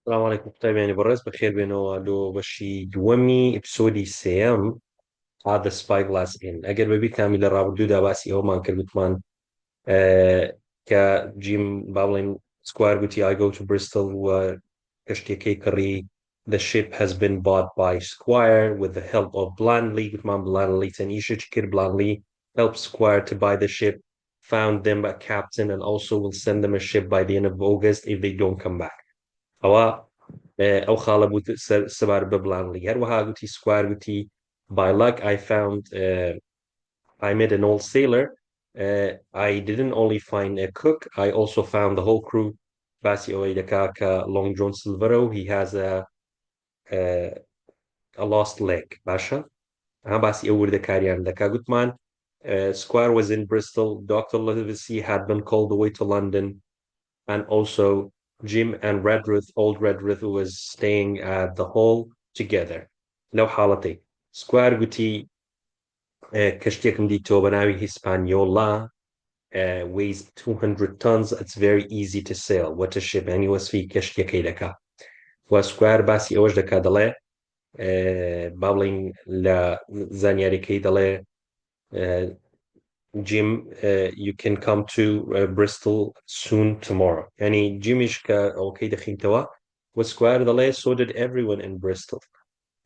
السلام عليكم قوتابیانی بەڕێز بەخێر بێنەوە لۆ بەشی دووەمی ئپسۆدی سێەم هذا spyglass in ئەگەر بەبییرکامی لە ڕابردوودا باسی ئەومان کردوتمان کە جیم با بڵێن سکوار گوتی I go to Bristol و کەشتێکەکەی کڕی the ship has been bought by Squire with the help of Blandly گوتمان Blandly تەنیشت کرد Blandly helped Squire to buy the ship found them a captain and also will send them a ship by the end of August if they don't come back ئەوە ئەو خاڵە بوو سەبار بە بڵانلی هەروەها گوتی سکوار گوتی by luck I found I met an old sailor I didn't only find a cook I also found the whole crew باسی ئەوەی دەکا کە Long John Silvero he has a lost leg باشە ئەها باسی ئەو وردەکاریان دەکا گوتمان Squire was in Bristol Dr. Livesey had been called away to London and also Jim and Redruth, old Redruth, was staying at the hall together. لو حالتي سكوار قوتي كشتيكم دي تو بناوي هسبانيولا weighs 200 tons it's very easy to sail what a ship يعني وصفي كشتيكي لكا وسكوار باسي اوش دكا دلي بابلين لا زانياريكي دلي Jim, you can come to Bristol soon tomorrow. يعني جيمش أوكي دخين توا وسكوير دلي so did everyone in Bristol.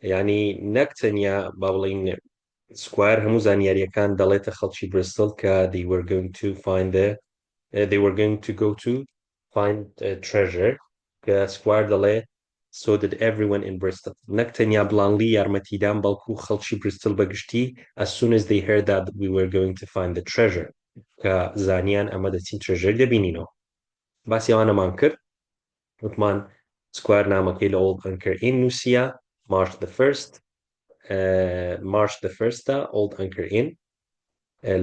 يعني نكتنيا بابلين سكوير همو زانياريا كان دلي تخلشي بريستول كا they were going to find they were going to go to find treasure كا سكوير دلي so did everyone in Bristol. نكتنيا بلانلي يارمتيدان بالكو خلشي بريستول بقشتي as soon as they heard that we were going to find the treasure. كزانيان ئەمە دەچین ترێژەر دەبینینەوە باسی ئەوانەمان کرد وتمان سکوار نامەکەی لە Old Anchor Inn نووسیە March the 1st March the 1st Old Anchor Inn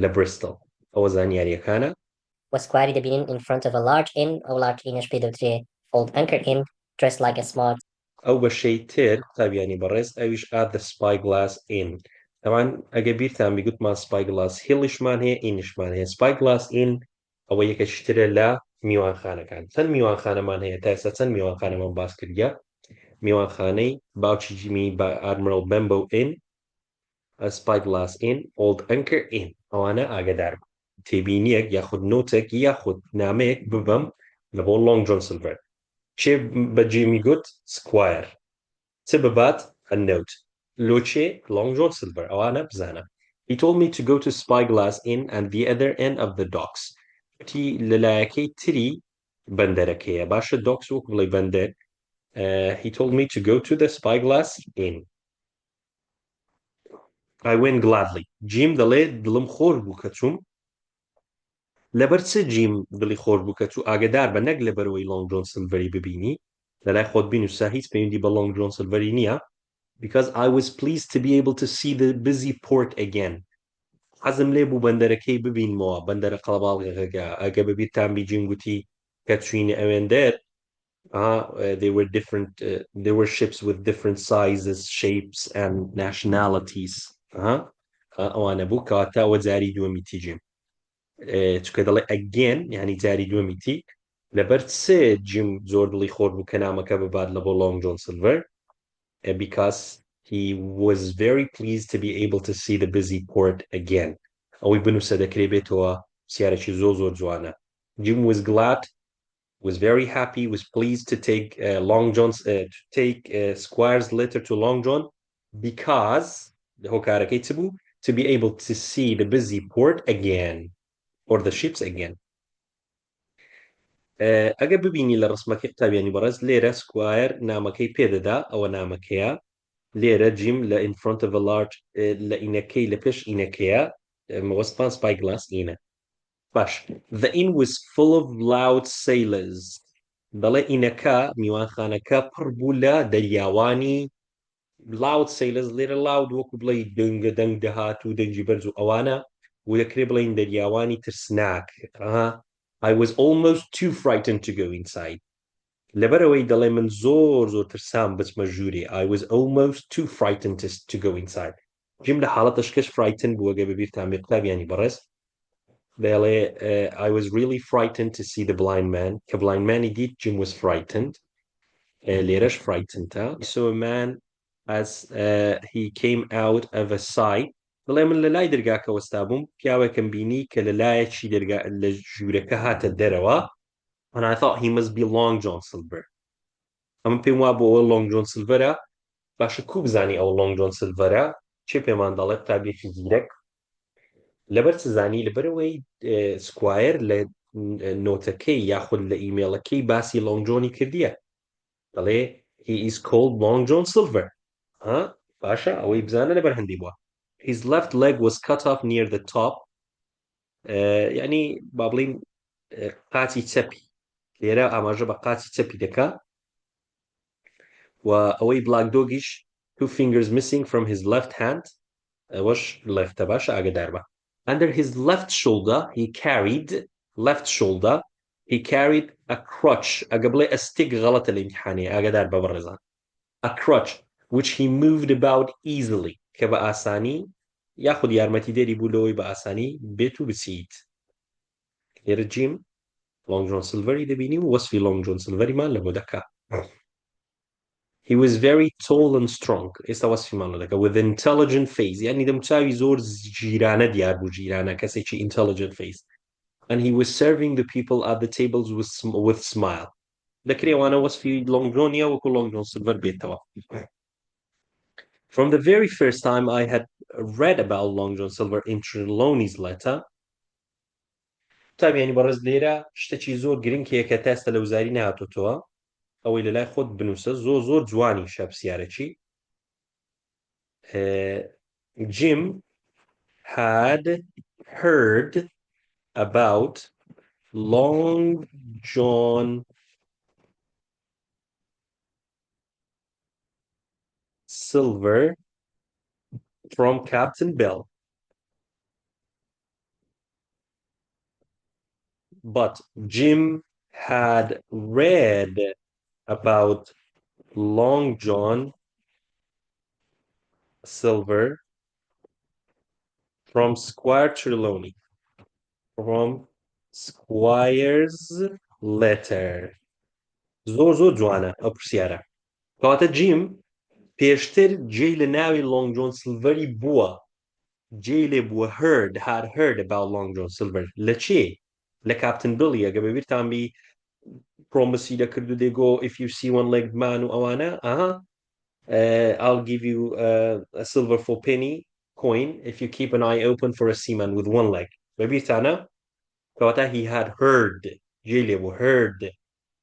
لە Bristol ئەوە زانیاریەکانە وسكواري دەبینین in front of a large inn ئەو large innش پێ دەوترێ Old Anchor Inn dressed like a smart ئەو بەشەی تر قوتابیانی بەڕێز ئەویش at the Spyglass Inn طبعا ئەگە بیرتان بیگوتمان Spyglass Hillشمان هەیە ئینشمان هەیە Spyglass Inn ئەوە یەکەشترە لە میوانخانەکان چەند میوانخانەمان هەیە تا ئێستا چەند میوانخانەمان باس کردیا میوانخانەی باوکی جیمی بە Admiral Benbow Inn Spyglass Inn Old Anchor Inn ئەوانە ئاگدار تێبینیەک یاخود نۆتێک یاخود نامەیەک ببەم لە بۆ Long John Silver چێ بە جیمی گوت سکوایر چ ببات a note لۆچێ Long John Silver ئەوانە بزانە He told me to go to Spyglass Inn and the other end of the docks وتی لەلایەکەی تری بەندەرەکەیە باشە docks وەکو بڵێ بەندەر he told me to go to the Spyglass Inn I went gladly جیم دەڵێ دڵم خۆش بوو کە چووم لەبەر چ جیم دڵی خۆش بوو کە چوو ئاگدار بە نەک لەبەرەوەی Long John Silvery ببینی لەلای خۆت بینوسا هیچ پەیوەندی بە Long John Silvery نییە because I was pleased to be able to see the busy port again حەزم لێ بوو بەندەرەکەی ببینمەوە بەندەرە قەڵەباڵغەکە ئەگە بەبیرتان بیجیم گوتی کە چوینە ئەوێندەر they were different there were ships with different sizes shapes and nationalities ئەوانە بوو کەواتە ئەوە جاری دووەمی تیجیم چکە دەڵێ ئەگەن یعنی جاری دووەمیتی لەبەر سێ جیم زۆر دڵی خۆر بوو کە نامەکە ببات لە بۆ Long John Silver because he was very pleased to be able to see the busy port again ئەوەی بنووسە دەکرێ بێتەوە سیارەکی زۆر جوانە Jim was glad was very happy was pleased to take Long John's to take Squire's letter to Long John because هۆکارەکەی چ بوو to be able to see the busy port again or the ships again ئەگە ببینی لە ڕسمەکەی قوتابیانی بەڕێز لێرە سکوایر نامەکەی پێدەدا ئەوە نامەکەیە لێرە جیم لە in front of a large لە ئینەکەی لە پێش ئینەکەیە مەوەستان Spyglass ئینە باش the inn was full of loud sailors دەڵێ ئینەکە میوانخانەکە پڕ بوو لە دەریاوانی loud sailors لێرە loud وەکو بڵێ دەنگە دەنگ دەهات و دەنگی بەرز و ئەوانە و دەکرێ بڵێن دەریاوانی ترسناک I was almost too frightened to go inside لەبەرەوەی دەڵێ من زۆر ترسام بچمە ژوورێ I was almost too frightened to go inside جیم لە حاڵەتەشکەش frightened بووە گە بەبیرتان بێ قوتابیانی بەڕێز دەڵێ I was really frightened to see the blind man کە blind mانی دیت Jim was frightened لێرەش frightened. He saw a man as he came out of a sight. دڵێ من لە لای دەرگاکە وەستا بووم پیاوێکم بینی کە لە لایەکی لە ژوورەکە هاتە دەرەوە and I thought he must be Long John Silver. ئەمە پێم وا بۆ ئەوە Long John Silverە باشە کوو بزانی ئەو Long John Silverە چێ پێمان دەڵێت قوتابیەکی زیرەک لەبەر چ زانی لەبەرەوەی سکوایر لە نۆتەکەی یاخود لە ئیمێڵەکەی باسی Long Johnی کردیە دەڵێ he is called Long John Silver. باشە ئەوەی بزانە لەبەر هەندی بووە. His left leg was cut off near the top. یعنی با بڵین قاچی چەپی لێرە ئاماژە بە قاچی چەپی دەکا و ئەوەی بلاک دۆگیش 2 fingers missing from his left hand ئەوەش لەفتە باشە ئاگدار بە. Under his left shoulder he carried a crutch. ئەگە بڵێ a stick غەڵەتە لە ئیمتیحانێ ئاگدار بە بەڕێزان. A crutch which he moved about easily کە بە ئاسانی یاخود یارمەتی دەری بوو لەوەی بە ئاسانی بێت و بچیت. لێرە جیم Long John Silvery دەبینی و وەسفی Long John Silveryمان لە بۆ دەکا. He was very tall and strong. ئێستا وەسفیمان لە دەکا with intelligent face. یعنی دەموچاوی زۆر ژیرانە دیار بوو ژیرانە کەسێکی intelligent face. And he was serving the people at the tables with smile. دەکرێوانە وەسفی Long Johnیە وەکو Long John Silver بێتەوە. From the very first time I had read about Long John Silver in Trelawney's letter, تابیانی بەڕێز لێرە شتێکی زۆر گرنگیە کە تاستە لە وزاری نهاتۆتەوە ئەوەی لەلای خۆت بنووسە زۆر جوانی شەپسیارەکی. Jim had heard about Long John Silver from Captain Bill. But Jim had read about Long John Silver from Squire Trelawney, from Squire's letter. زۆر جوانە ئەو پرسیارە. کەواتە جیم پێشتر جێی لە ناوی Long John Silvery بووە. جێی لێ بووە had heard about Long John Silver. لە چێ؟ لە کاپتن بڵی ئەگە بەبیرتان بی پرۆمسی دەکردو دێگۆ if you see one-legged man و ئەوانە I'll give you a silver for penny coin if you keep an eye open for a seaman with one leg. بەبیرتانە؟ کەواتە he had heard جێی لێ بووە heard.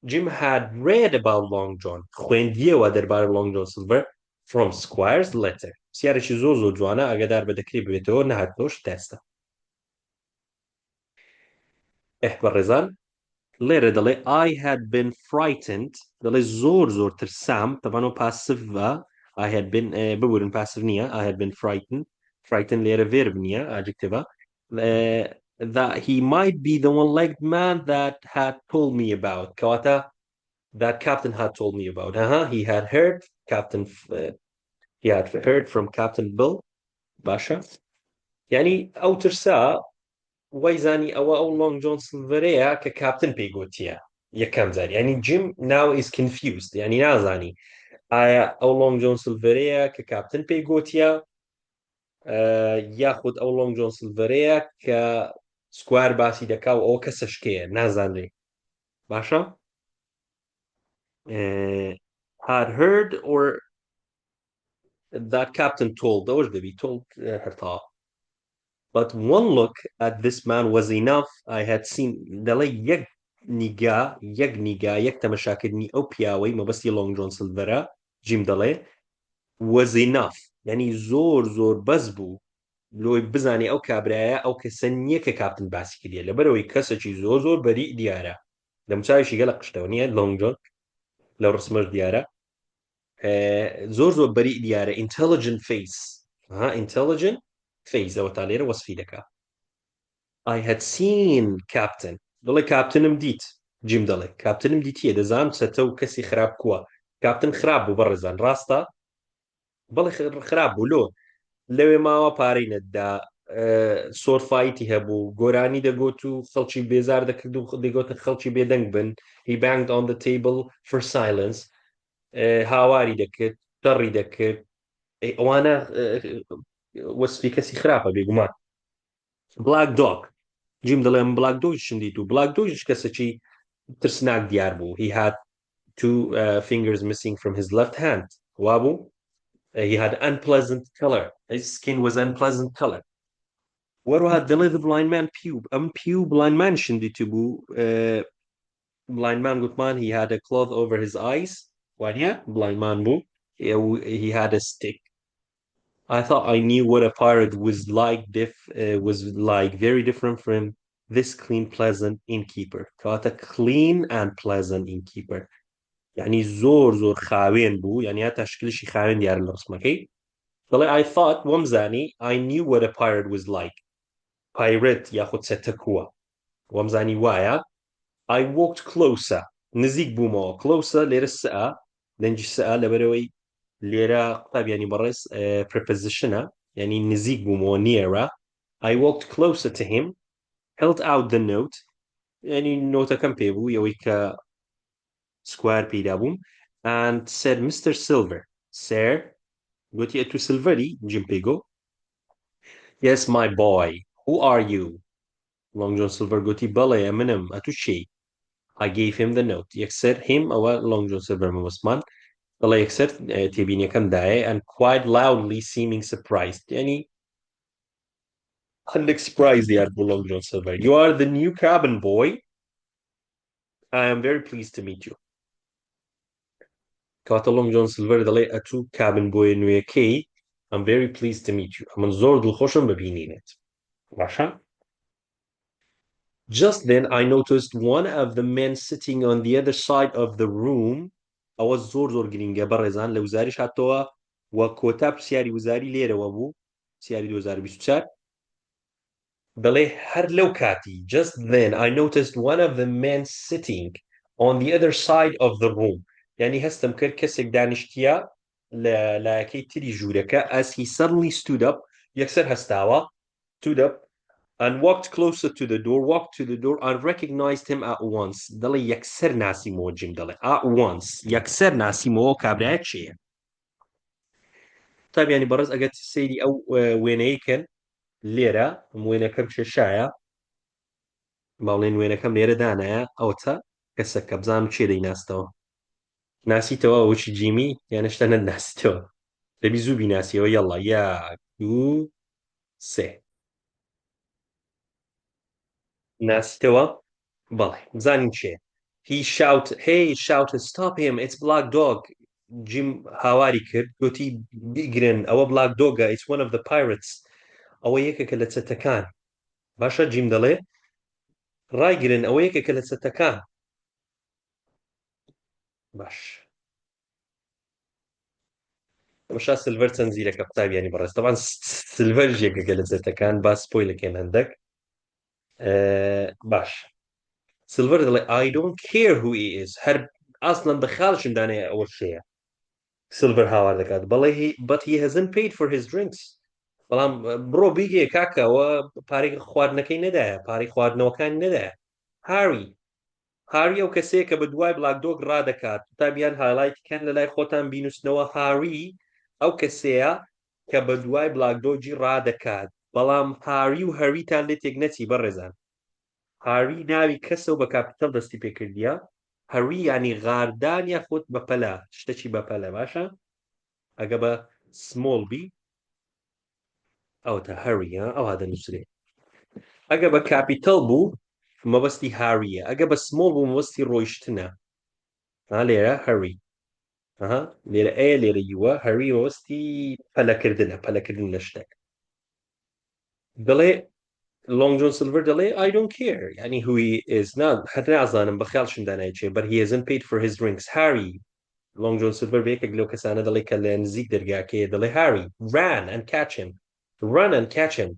Jim had read about Long John خوێندیەوە دەربارەی Long John Silver from Squire's letter. سیارێکی زۆر جوانە ئاگادار بە دەکرێت بێتەوە نەهاتۆش تەستە. بەڕێزان لێرە دەڵێ I had been frightened دەڵێ زۆر ترسام تەبانۆ پاسڤە I had been ببورن پاسڤ نییە I had been frightened لێرە verb نییە adjective that he might be the one-legged man that had told me about کەواتە that captain had told me about he had heard from Captain Bill باشە یعنی ئەو ترسا وایزانی ئەوە ئەو Long John Silverەیە کە کاپتن پێی گوتیە یەکەم جار یعنی Jim now is confused یعنی نازانی ئایا ئەو Long John Silverەیە کە کاپتن پێی گوتیە یاخود ئەو Long John Silverەیە کە سکوار باسی دەکا و ئەو کەسە شکەیە نازانرێ باشە had heard or that captain told ئەوەش دەبی told هەرتا. But one look at this man was enough. I had seen دەڵێ یەک تەمەشاکردنی ئەو پیاوەی مەبەستی Long John Silverە جیم دەڵێ was enough یعنی زۆر بەس بوو لۆی بزانێ ئەو کابرایە ئەو کەسە نییە کە کاپتن باسی کردیە لەبەرەوەی کەسێکی زۆر بەریء دیارە دەموچاویشی گەلە قشتەوە نییە Long John لە ڕسمەش دیارە زۆر بەریء دیارە intelligent face ئەوە تا لێرە وەسفی دەکا. I had seen captain دەڵێ کاپتنم دیت جیم دەڵێ کاپتنم دیتیە دەزانم چەتە و کەسی خراپ کووە کاپتن خراپ بوو بەڕێزان ڕاستە بەڵێ خراپ بوو لۆ لەوێ ماوە پارەی نەتدا سۆرفایتی هەبوو گۆرانی دەگوت و خەڵکی بێزار دەکرد و دەگوتە خەڵکی بێدەنگ بن he banged on the table for silence هاواری دەکرد شەڕی دەکرد ئەوانە وەسفی کەسی خراپە بێگومان بلاک دۆگ جیم دەڵێم بلاک دۆژشم دیت و بلاک دۆژش کەسێکی ترسناک دیار بوو he had two fingers missing from his left hand وابوو he had unpleasant color his skin was unpleasant color وەروەها دەڵێ the blind man پیو ئەم پیو blind man شم دیت بوو blind man گوتمان he had a cloth over his eyes وانە blind man بوو he had a stick I thought I knew what a pirate was like very different from this clean, pleasant innkeeper. كواتا clean and pleasant innkeeper. يعني زۆر خاوێن بوو يعني هەتا شکلشی خاوێن دیار لە ڕسمەکەی دەڵێ I thought وەمزانی I knew what a pirate was like. Pirate یاخود سەتەکووە وەمزانی وایە I walked closer نزیک بوومەوە closer لێرە سەئە دەنجی سەئە لەبەرەوەی لێرە قوتابیانی بەڕێز prepositionە يعني نزیک بوومەوە nearer I walked closer to him held out the note يعني نۆتەکەم پێ بوو ئەوەی کە سکوار پێدا بووم and said Mr. Silver sir گوتی ئەتو سلڤەری جیم پێی گۆ yes my boy who are you Long John Silver گوتی بەڵێ منم ئەتو چی I gave him the note یەکسەر him ئەوە Long John Silver مەوەسمان بەڵێ یەکسەر تێبینیەکەم دایە and quite loudly seeming surprised يعني هەندێک surprise دیار بوو Long John Silver you are the new cabin boy I am very pleased to meet you کاتە Long John Silver دەڵێ ئەتو cabin boy نوێیەکەی I'm very pleased to meet you من زۆر دڵخۆشم ببینینێت باشە Just then I noticed one of the men sitting on the other side of the room ئەوە زۆر گرینگە بەڕێزان لە وزاریش هاتەوە وە کۆتا پرسیاری وزاری لێرەوە بوو پرسیاری 2024 دەڵێ هەر لەو کاتی just then I noticed one of the men sitting on the other side of the room yani هەستم کرد کەسێک دانیشتیە لە لایەکەی تری ژوورەکە as he suddenly stood up یەکسەر هەستاوە stood up and walked closer to the door and recognized him at once دەڵێ یەکسەر ناسیمەوە جیم دەڵێ at once یەکسەر ناسیمەوە کابرایە چییە تابیانی بەڕێز ئەگەر سەیری ئەو وێنەیەکەن لێرە وێنەکەم کێشایە باڵێن وێنەکەم لێرە دانایە ئەوتە کەسەکە بزانم چێ دەیناستەوە ناسیتەوە ئەوچی جیمی یانشتە نەناسیتەوە دەبی زوو بیناسیەوە یەڵڵا یاک دوو سێ ناسیتەوە بەڵێ بزانین چێ he shouted stop him it's black dog جیم هاواری کرد گوتی بیگرن ئەوە black dogە it's one of the pirates ئەوە یەکێکە لە چەتەکان باشە جیم دەڵێ ڕایگرن ئەوە یەکێکە لە چەتەکان باش تەماشا سلڤەر چەند زیرەکە قوتابیانی بەڕێز طبعا سلڤەر یەکێکە لە چەتەکان با سپۆیلەکەن هەندێک باش سلڤەر دەڵێ I don't care who he is هەر ئاسڵەن بەخاڵشم دانەیە ئەوە شەیە سلڤەر هاوار دەکات بەڵێ but he hasn't paid for his drinks بەڵام بڕۆ بیگێ کاکە ئەوە پارەی خواردنەکەی نەدایە پارەی خواردنەوەکانی نەدایە هاری ئەو کەسەیە کە بە دوای بلاک دۆگ ڕادەکات تابیان هاڵایتکەن لە لای خۆتان بینوستنەوە هاری ئەو کەسەیە کە بە دوای بلاک دۆگی ڕادەکات بەڵام هاری و هەریتان لێ تێک نەچی بەڕێزان هاری ناوی کەسە و بە کاپیتەڵ دەستی پێکردیە هەری ینی غاردان یاخود بەپەلە شتێکی بەپەلە باشە ئەگە بە سمۆڵ بی ئەوتە هەریە ئەوها دەنووسێ ئەگە بە کاپیتەڵ بوو مەبەستی هاریە ئەگە بە سمۆڵ بوو مەبەستی ڕۆیشتنە لێرە هەری لێرە ئەیە لێرە یوە هەری مەبەستی پەلەکردن لە شتێک دەڵێ Long John Silver دەڵێ I don't care yani who he is هەر نازانم بەخیاڵشم دانای چێ but he hasn't paid for his drinks Harry Long John Silver بەیەکێک لەو کەسانە دەڵێ کە لە نزیک دەرگاکەیە دەڵێ Harry run and catch him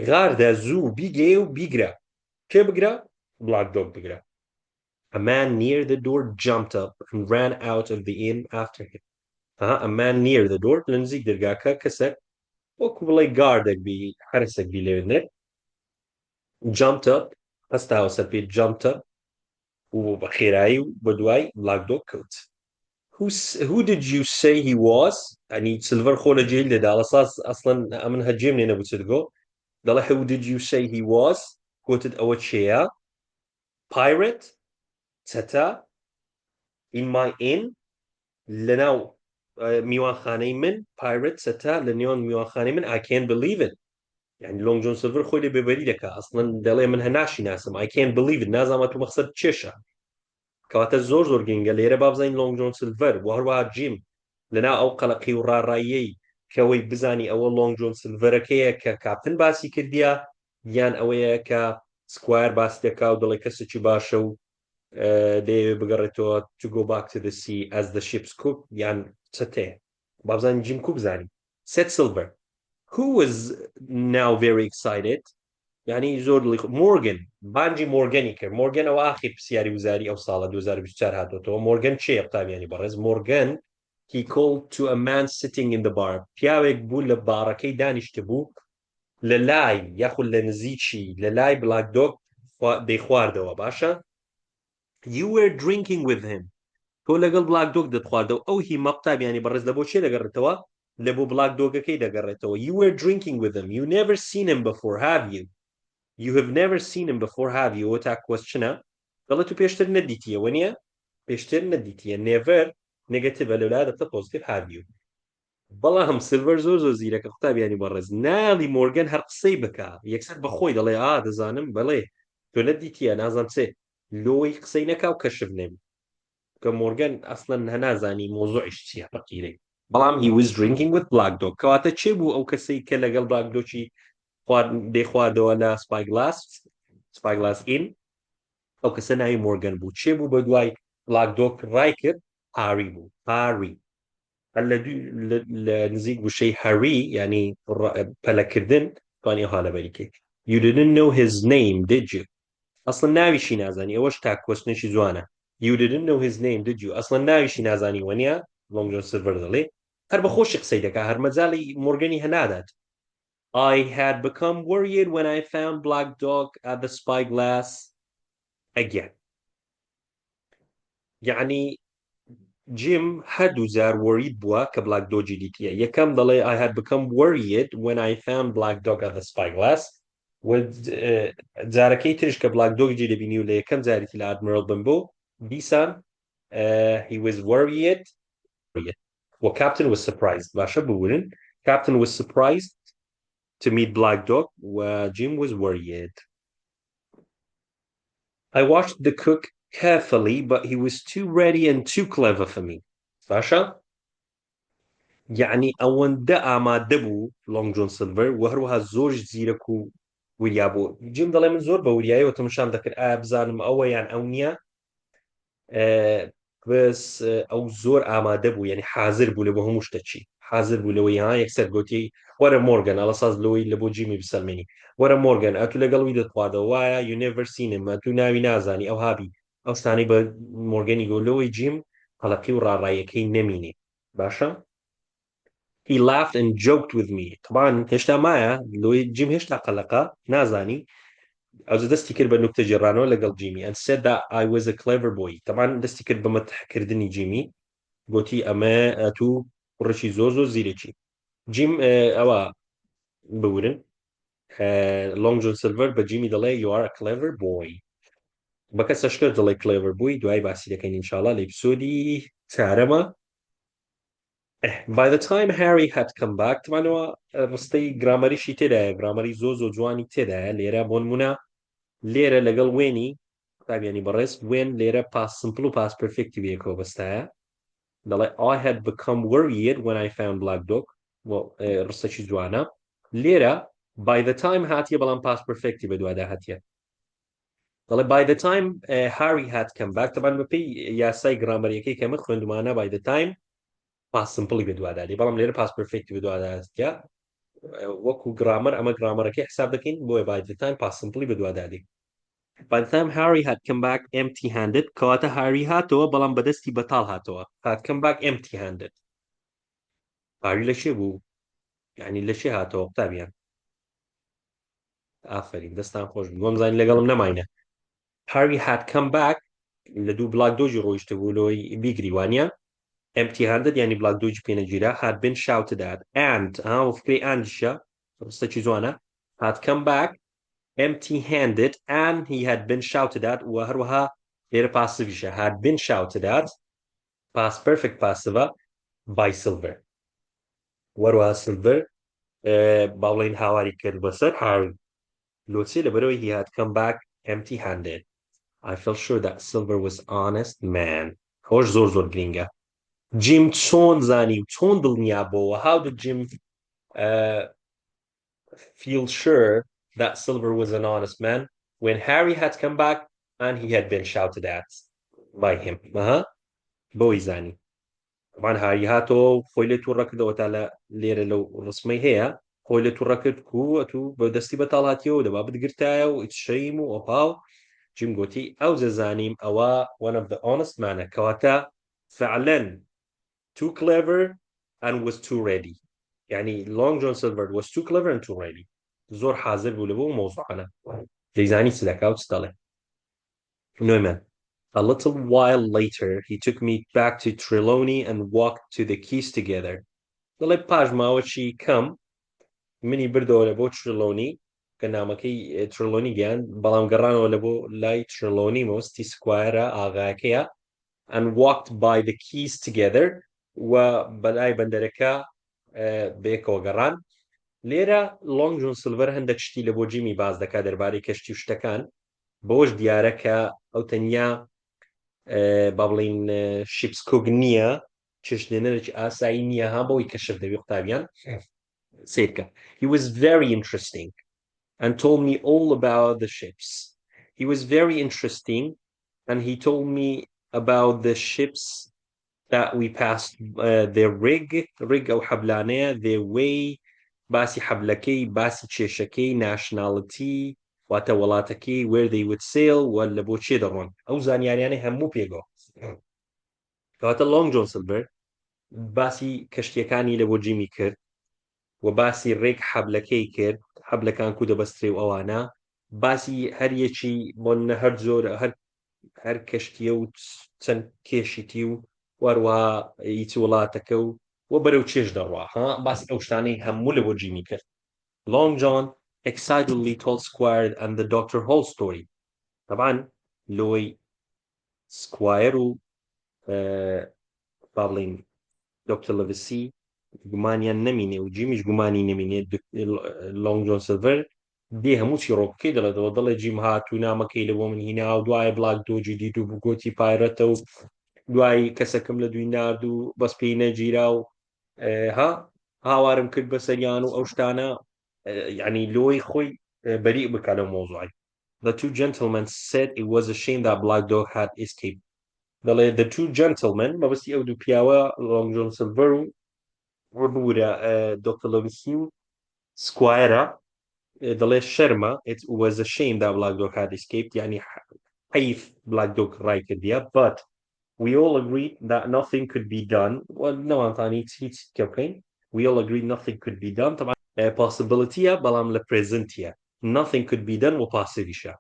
غاردە زوو بیگێ و بیگرە کێ بگرە Black Dog بگرە A man near the door jumped up and ran out of the inn after him a man near the door لە نزیک دەرگاکە کەسێک وەکو بڵێ گاردێک بی حرسێک بی لێوێنێت jumped up هەستاوە سەر پێ jumped up و بە خێرایی و بە دوای Black Dog کەوت who did you say he was يعني سيلفر خۆ لە جێی لێدا على أساس أصلا من هەجێم لێ نەبوو چ دەگۆ دەڵێ who did you say he was گوتت ئەوە چێیە pirate چەتە in my inn لەناو میوانخانەی من pirate چەتە لە نێوان میوانخانەی من I can't believe it يعني لونگ جون سيلفر خۆی لێ بێبەری دەکا ئەسڵەن دەڵێ من هەناشی ناسم I can't believe it نازانم تو مەقسەد چێشە کەواتە زۆر گرنگە لێرە با بزانین لۆنگ جۆن سیلڤەر و هەروەها جیم لەناو ئەو قەلەقی و ڕاڕاییەی کەوەی بزانی ئەوە لۆنگ جۆن سیلڤەرەکەیە کە کاپتن باسی کردیە یان ئەوەیە کە سکوایر باسی دەکا و دڵی کەسێکی باشە و دەیەوێ بگەڕێتەوە to go back to the sea as the ships cook یان چەتەیە با بزانین جیم کو بزانین سێت سیلڤەر who was now very excited يعني زۆر مۆرگن بانجی مۆرگەنی کرد مۆرگەن ئەو ئاخر پرسیاری وزاری ئەو ساڵە 2024 هاتۆتەوە مۆرگەن چێ قوتابیانی بەڕێز مۆرگەن he called to a man sitting in the bar پیاوێک بوو لە بارەکەی دانیشتە بوو لە لای یاخود لە نزیکی لە لای بلاک دۆگ دەیخواردەوە باشە you were drinking with him تۆ لەگەڵ بلاک دۆگ دەتخواردەوە ئەو هی مەقتابیانی بەڕێز لە بۆ چێ دەگەڕێتەوە لە بۆ بلاک دۆگەکەی دەگەڕێتەوە you were drinking with him you never seen him before have you You have never seen him before, have you? تا کوەسچنە دەڵێت تو پێشتر نەدیتیەوە نییە پێشتر نەدیتیە never نێگەتیڤە لەولا دەبتە پۆزیتیڤ have you بەڵام سیلڤەر زۆر زیرەکە قوتابیانی بەڕێز ناڵی مۆرگەن هەر قسەی بکا یەکسەر بەخۆی دەڵێ دەزانم بەڵێ تۆ نەدیتیە نازان چێ لۆی قسەی نەکا و کەشف نێم کە مۆرگەن ئەسڵەن هەنازانی مۆزۆعیش چییە فەقیرەی بەڵام he was drinking with black dog کەواتە چێ بوو ئەو کەسەی کە لەگەڵ black dogی دەیخواردەوە لە سپایگلاس ئین ئەو کەسە ناوی مۆرگەن بوو چێ بوو بە دوای بلاک دۆک ڕای کرد هاری بوو هاری لە نزیک وشەی هەری ینی پەلەکردن توانی هاالەبەریکە you didn't know his name did you ئەسڵن ناویشی نازانی ئەوەش تا کوەستنێکی جوانە you didn't know his name did you ئەسڵن ناویشی نازانی وەنیە لۆنگ جۆن سیلڤەر دەڵێ هەر بەخۆشی قسەی دەکا هەر مەجاڵی مۆرگەنی هەنادات I had become worried when I found Black Dog at the spyglass again. يعني جيم هەردوو جار worried بووە کە Black Dogی دیتیە یەکەم دەڵێ I had become worried when I found Black Dog at the spyglass و جارەکەی ترش کە Black Dogی دەبینی و لە یەکەم جاریتی لە Admiral Benbow دیسان he was worried و Captain was surprised باشە ببورن Captain was surprised to meet Black Dog where Jim was worried. I watched the cook carefully, but he was too ready and too clever for me. باشا؟ يعني ئەوەندە ئامادە بوو لۆنگ جۆن سیلڤەر و هەروەها زۆر زیرەک و وریا بوو جیم دەڵێ من زۆر بە وریایەوە تەمەشام دەکرد ئایا بزانم ئەوە یان ئەو نییە بەس ئەو زۆر ئامادە بوو یعنی حازر بوو لە بۆ هەموو شتەچی حازر بوو لەوەی یەکسەر گوتی وەرە مۆرگەن ئەڵە ساز لەوەی لە بۆ جیمی بسەلمێنی وەرە مۆرگەن ئەتو لەگەڵوی دەتخواردەوە وایە you never seen him ئەتو ناوی نازانی ئەو هابی ئەو شتانەی بە مۆرگەنی گۆلەوەی جیم قەلەقی و ڕاڕایەکەی نەمینێ باشە he laughed and joked with me طبعا هێشتا مایە لەوەی جیم هێشتا قەلەقە نازانی ئەوز دەستی کرد بە نوکتە جێڕانەوە لەگەڵ جیمی and said that I was a clever boy طبعا دەستی کرد بە مەتحکردنی جیمی گوتی ئەمە ئەتو ڕشی زۆر زیرێکی جیم ئەوە بورن لۆنگ جۆن سیلڤەر بە جیمی دەڵێ you are a clever boy بە کەس ئەشکرد دەڵێ clever boy دوای باسی دەکەین ئینشاڵڵا لە ئێپیسۆدی چارەمە by the time Harry had come back تمانەوە ڕستەی گرامەریشی تێدایە گرامەری زۆر جوانی تێدایە لێرە بۆ نمونە لێرە لەگەڵ وێنی قوتابیانی بەڕێز وێن لێرە پاس سمپل و پاس پرفێکتی بێکەوە بەستایە دەڵێ I had become worried when I found Black Dog ڕستەکی جوانە لێرە by the time هاتیە بەڵام پاس پرفێکتی بە دووادا هاتیە دەڵێ by the time Harry had come back تەبان بەپێی یاسای گرامەریەکەی کە من خوێندمانە by the time پاس سمپڵی بە دووادادی بەڵام لێرە پاس پرفێکتی بە دوواداستیا وەکو گرامەر ئەمە گرامەرەکەی حساب دەکەین بۆیە by the time پاس سمپڵی بە دووادادی by the time Harry had come back empty handed کەواتە هاری هاتەوە بەڵام بەدەستی بەتاڵ هاتەوە had come back empty handed هاری لە شێ بوو یعنی لە شێ هاتەوە قوتابیان ئافرین دەستان خۆش بوو وەمزانی لەگەڵم نەماینە Harry had come back لە دوو بلاک دۆژی ڕۆیشتە بوو لۆی بیگری وانە empty-handed يعني بلاک دووجی پێنەگیرا had been shouted at and وفکری ئەنجشە ڕستەکی جوانە had come back empty-handed and he had been shouted at و هەروەها لێرە پاسیڤیشە had been shouted at past perfect passive by Silver وەروەها Silver باڵێن هاواری کرد بەسەر هاوی لۆچێ لەبەرەوەی he had come back empty-handed I felt sure that Silver was honest man ئەوەش زۆر گرینگە Jim چۆن زانی و چۆن دڵنیا بووە how did Jim feel sure that Silver was an honest man when Harry had come back and he had been shouted at by him بۆی زانی طبعا هاری هاتۆ خۆی لێ تووڕە کردەوە تا لێرە لەو ڕسمەی هەیە خۆی لێ تووڕە کرد و ئەتوو بە دەستی بەتاڵ هاتیەوە دەبا بتگرتایە و ئیت شەیم و ئۆپاو جیم گوتی ئەو زەزانیم ئەوە one of the honest manە کەواتە فعلەن too clever and was too ready يعني Long John Silver was too clever and too ready زۆر حاضر بوو لەبوو مۆزوعانە دەیزانی چ دەکا و چ دەڵێ نوێمان A little while later, he took me back to Trelawney and walked to the keys together. دەڵێ پاش ماوەکی کەم منی بردەوە لە بۆ Trelawney کە نامەکەی Trelawney گیان بەڵام گەڕانەوە لە بۆ لای Trelawney مۆستی سکوایرە ئاغاکەیە and walked by the keys together و بەلای بەندەرەکە بێکەوە گەڕان لێرە Long John Silver هەندێک شتی لە بۆ جیمی باز دەکات دەربارەی کەشتی و شتەکان بۆش دیارە کە ئەو تەنیا با بڵین شیپس کۆک نییە چشتێنەرێکی ئاسایی نییە ها بەوەی کەشف دەبی قوتابیان سیرکە He was very interesting and told me all about the ships. He was very interesting and he told me about the ships that we passed their rig أو حبلانية their way باسی حبلەکەی باسی کێشەکەی nationality واتە وڵاتەکەی where they would sail و لە بۆ چێ دەڕۆن ئەو زانیاریانەی هەموو پێگۆ کەواتە Long John Silver باسی کەشتیەکانی لە بۆ جیمی کرد و باسی ڕێک حەبلەکەی کرد حەبلەکان کو دەبەسترێ و ئەوانە باسی هەریەکی بۆنە هەر زۆر هەر کەشتیە و چەند کێشیتی و وەروەها هیچ وڵاتەکە و بەرەو چێش دەڕوا باسی ئەو شتانەی هەموو لە بۆ جیمی کرد Long John excitedly told Squire and the Dr. Hall story. طبعا لوي سكواير و بابلين دكتور ليفسي گومانیان نەمینێ و جیمیش گومانی نەمینێ Long John Silver دێ هەمووچی ڕۆکەکەی دەڵێتەوە دەڵێ جیم هات و نامەکەی لە بۆ من هینا و دوایە بلاک دۆجی دیت و بگۆتی پایرەتە و دوای کەسەکەم لە دوی نرد و بەس پێی نەگیرا و هاوارم کرد بەسەریان و ئەو شتانە يعني لۆی خۆی بەریء بکە لەو مۆزوعی The two gentlemen said it was a shame that Black Dog had escaped. The two gentlemen مەبەستی ئەو دوو پیاوە Long John Silver و وەبوورە Dr. Livesey و Squire دەڵێ شەرمە it was a shame that Black Dog had escaped يعني حەیف Black Dog ڕای کردیە but we all agreed that nothing could be done نەوانتانی هیچ کە بکەین we all agreed nothing could be done طبعا possibilityە بەڵام لە presentە nothing could be done و passiveیشە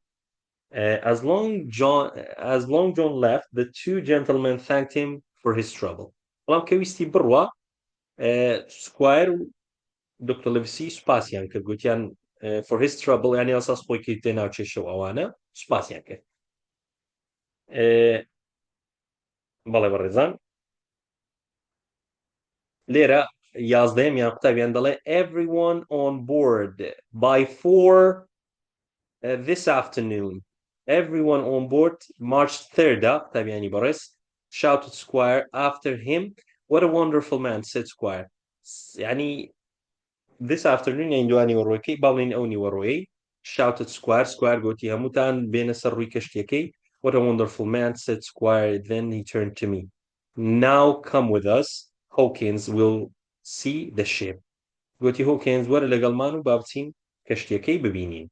as Long John left the two gentlemen thanked him for his trouble بەڵام کە ویستی بڕوە Squire و Dr. Livesey سوپاسیان کرد گوتیان for his trouble یعنی ئەساس خۆی کردتە ناو چێشە و ئەوانە سوپاسیان کرد بەڵێ بەڕێزان لێرە یازدەیەمیان قوتابیان دەڵێ everyone on board by 4 this afternoon everyone on board March 3rd قوتابیانی بەڕێز shouted Squire after him what a wonderful man said Squire يعني this afternoon يعني دوانی وەڕۆیەکەی باڵین ئەو نیوەڕۆیەی shouted Squire گوتی هەمووتان بێنە سەر ڕووی کەشتیەکەی what a wonderful man said Squire then he turned to me now come with us Hawkins will see the ship گوتی Hawkins وەرە لەگەڵمان و با بچین کەشتیەکەی ببینین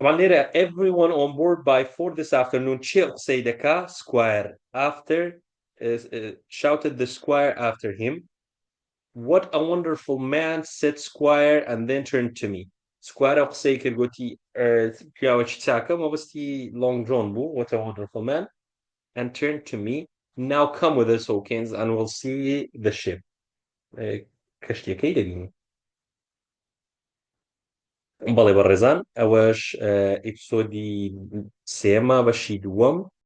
طبعا لێرە everyone on board by 4 this afternoon چێ قسەی دەکا Squire after shouted the Squire after him what a wonderful man said Squire and then turned to me Squire قسەی کرد گوتی پیاوەکی چاکە مەبەستی Long John بوو what a wonderful man and turned to me Now come with us, Hawkins, and we'll see the ship. کەشتیەکەی دەبینی. بەڵێ بەڕێزان ئەوەش ئیپسۆدی سێمە بەشی دووەم